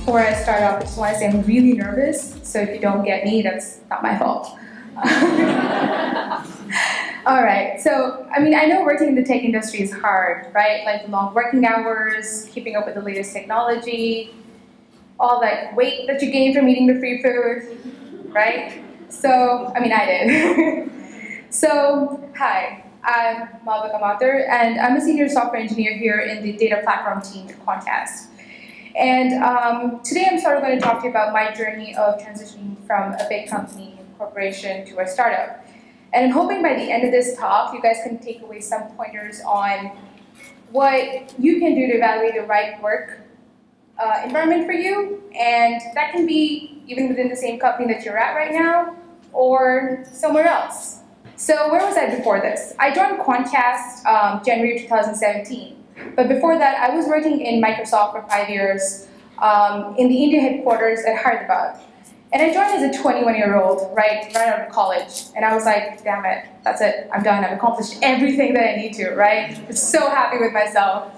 before I start off, I just want to say I'm really nervous, so if you don't get me, that's not my fault. All right, so, I mean, I know working in the tech industry is hard, right? Like the long working hours, keeping up with the latest technology, all that weight that you gain from eating the free food, right? So, I mean, I did. So, hi, I'm Malvika Mathur, and I'm a senior software engineer here in the data platform team at Quantcast. And today I'm sort of going to talk to you about my journey of transitioning from a big company and corporation to a startup. And I'm hoping by the end of this talk, you guys can take away some pointers on what you can do to evaluate the right work environment for you. And that can be even within the same company that you're at right now, or somewhere else. So where was I before this? I joined Quantcast January 2017. But before that, I was working in Microsoft for 5 years in the India headquarters at Hyderabad. And I joined as a 21-year-old, right out of college. And I was like, damn it, that's it, I'm done. I've accomplished everything that I need to, right? I was so happy with myself.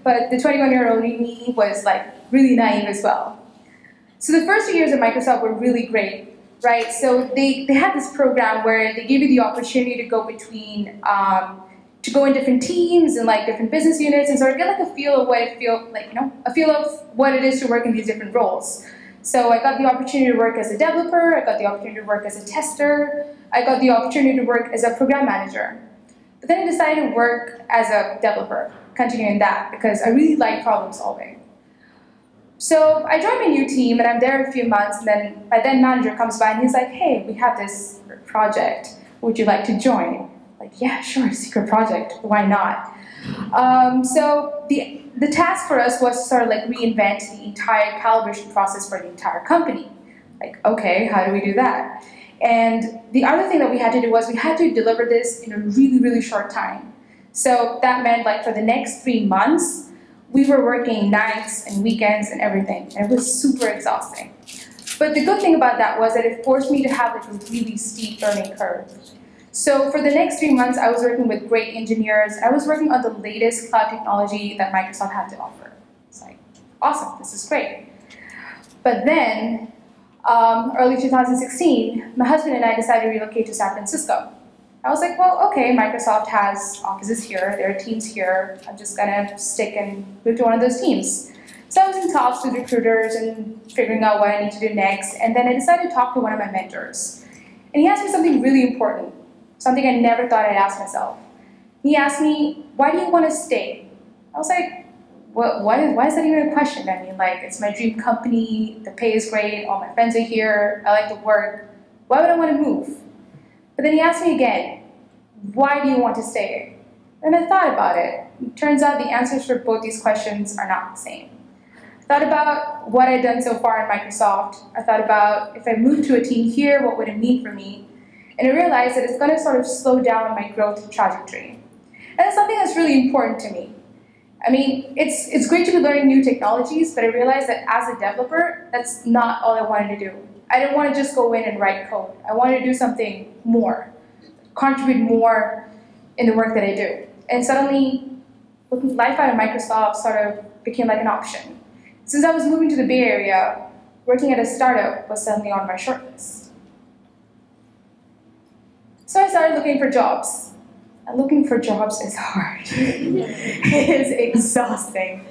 But the 21-year-old me was like really naive as well. So the first 2 years at Microsoft were really great, right? So they had this program where they gave you the opportunity to go between to go in different teams and like different business units and sort of get like a feel of what it a feel of what it is to work in these different roles. So I got the opportunity to work as a developer, I got the opportunity to work as a tester, I got the opportunity to work as a program manager. But then I decided to work as a developer, continuing that, because I really like problem solving. So I joined my new team and I'm there a few months, and then my then manager comes by and he's like, hey, we have this project, would you like to join? Like, yeah, sure, secret project, why not? So the task for us was to sort of like reinvent the entire calibration process for the entire company. Like, okay, how do we do that? And the other thing that we had to do was we had to deliver this in a really, really short time. So that meant like for the next 3 months, we were working nights and weekends and everything. And it was super exhausting. But the good thing about that was that it forced me to have like a really steep learning curve. So for the next 3 months, I was working with great engineers. I was working on the latest cloud technology that Microsoft had to offer. It's like, awesome, this is great. But then, early 2016, my husband and I decided to relocate to San Francisco. I was like, well, okay, Microsoft has offices here, there are teams here. I'm just gonna stick and move to one of those teams. So I was in talks with recruiters and figuring out what I need to do next. And then I decided to talk to one of my mentors. And he asked me something really important. Something I never thought I'd ask myself. He asked me, why do you want to stay? I was like, why is that even a question? I mean, like, it's my dream company, the pay is great, all my friends are here, I like the work. Why would I want to move? But then he asked me again, why do you want to stay? And I thought about it. It turns out the answers for both these questions are not the same. I thought about what I'd done so far in Microsoft. I thought about if I moved to a team here, what would it mean for me? And I realized that it's going to sort of slow down my growth trajectory. And it's something that's really important to me. I mean, it's great to be learning new technologies, but I realized that as a developer, that's not all I wanted to do. I didn't want to just go in and write code. I wanted to do something more, contribute more in the work that I do. And suddenly, life out of Microsoft sort of became like an option. Since I was moving to the Bay Area, working at a startup was suddenly on my shortlist. So I started looking for jobs. And looking for jobs is hard. It is exhausting.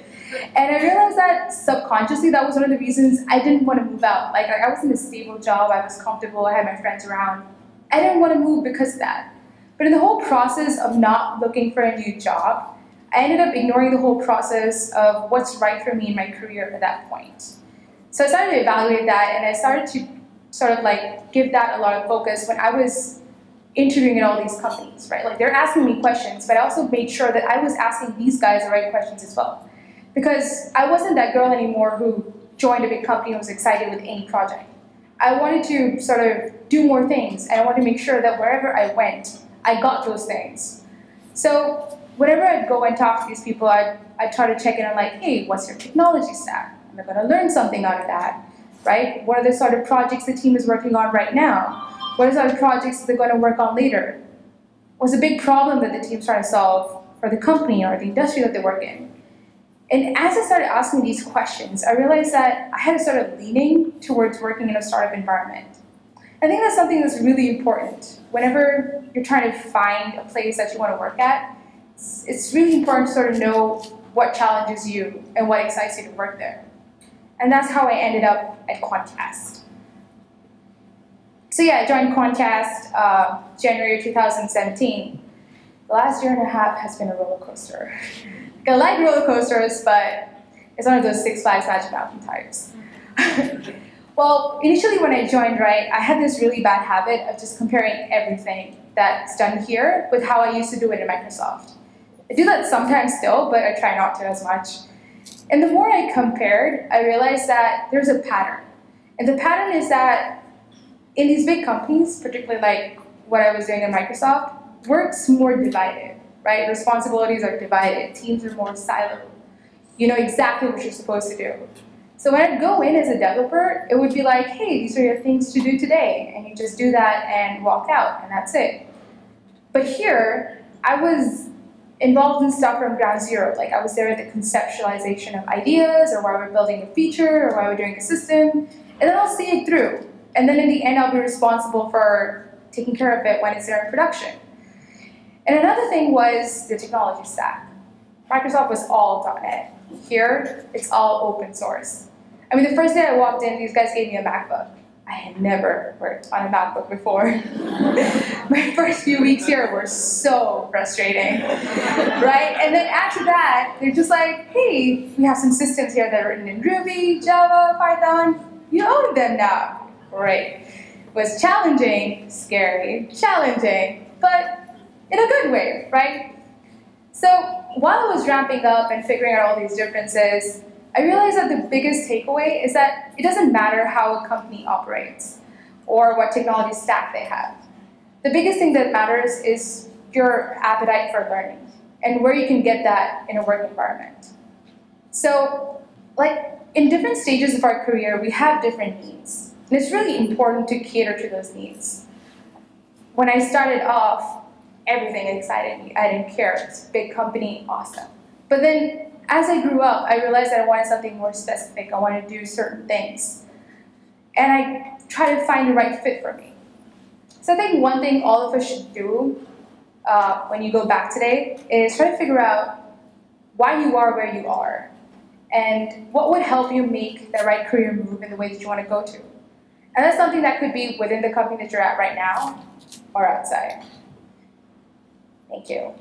And I realized that subconsciously that was one of the reasons I didn't want to move out. Like I was in a stable job, I was comfortable, I had my friends around. I didn't want to move because of that. But in the whole process of not looking for a new job, I ended up ignoring the whole process of what's right for me in my career at that point. So I started to evaluate that, and I started to sort of like give that a lot of focus when I was interviewing at all these companies, right? Like they're asking me questions, but I also made sure that I was asking these guys the right questions as well. Because I wasn't that girl anymore who joined a big company and was excited with any project. I wanted to sort of do more things, and I wanted to make sure that wherever I went, I got those things. So whenever I'd go and talk to these people, I'd try to check in on like, hey, what's your technology stack? Am I gonna learn something out of that, right? What are the sort of projects the team is working on right now? What are the sort of projects that they're gonna work on later? What's a big problem that the team's trying to solve for the company or the industry that they work in? And as I started asking these questions, I realized that I had started leaning towards working in a startup environment. I think that's something that's really important. Whenever you're trying to find a place that you want to work at, it's really important to sort of know what challenges you and what excites you to work there. And that's how I ended up at Quantcast. So yeah, I joined Quantcast January 2017. The last year and a half has been a roller coaster. I like roller coasters, but it's one of those Six Flags Magic Mountain types. Well, initially when I joined, right, I had this really bad habit of just comparing everything that's done here with how I used to do it in Microsoft. I do that sometimes still, but I try not to as much. And the more I compared, I realized that there's a pattern. And the pattern is that in these big companies, particularly like what I was doing in Microsoft, work's more divided, right? Responsibilities are divided, teams are more siloed. You know exactly what you're supposed to do. So when I'd go in as a developer, it would be like, hey, these are your things to do today, and you just do that and walk out, and that's it. But here, I was involved in stuff from ground zero. Like I was there at the conceptualization of ideas, or while we're building a feature, or while we're doing a system, and then I'll see it through. And then in the end, I'll be responsible for taking care of it when it's there in production. And another thing was the technology stack. Microsoft was all .NET. Here, it's all open source. I mean, the first day I walked in, these guys gave me a MacBook. I had never worked on a MacBook before. My first few weeks here were so frustrating, right? And then after that, they're just like, hey, we have some systems here that are written in Ruby, Java, Python. You own them now. Great. It was challenging, scary, challenging, but in a good way, right? So while I was ramping up and figuring out all these differences, I realized that the biggest takeaway is that it doesn't matter how a company operates or what technology stack they have. The biggest thing that matters is your appetite for learning and where you can get that in a work environment. So, like, in different stages of our career, we have different needs. And it's really important to cater to those needs. When I started off, everything excited me. I didn't care. It's a big company, awesome. But then, as I grew up, I realized that I wanted something more specific. I wanted to do certain things. And I tried to find the right fit for me. So I think one thing all of us should do when you go back today is try to figure out why you are where you are and what would help you make the right career move in the way that you want to go to. And that's something that could be within the company that you're at right now or outside. Thank you.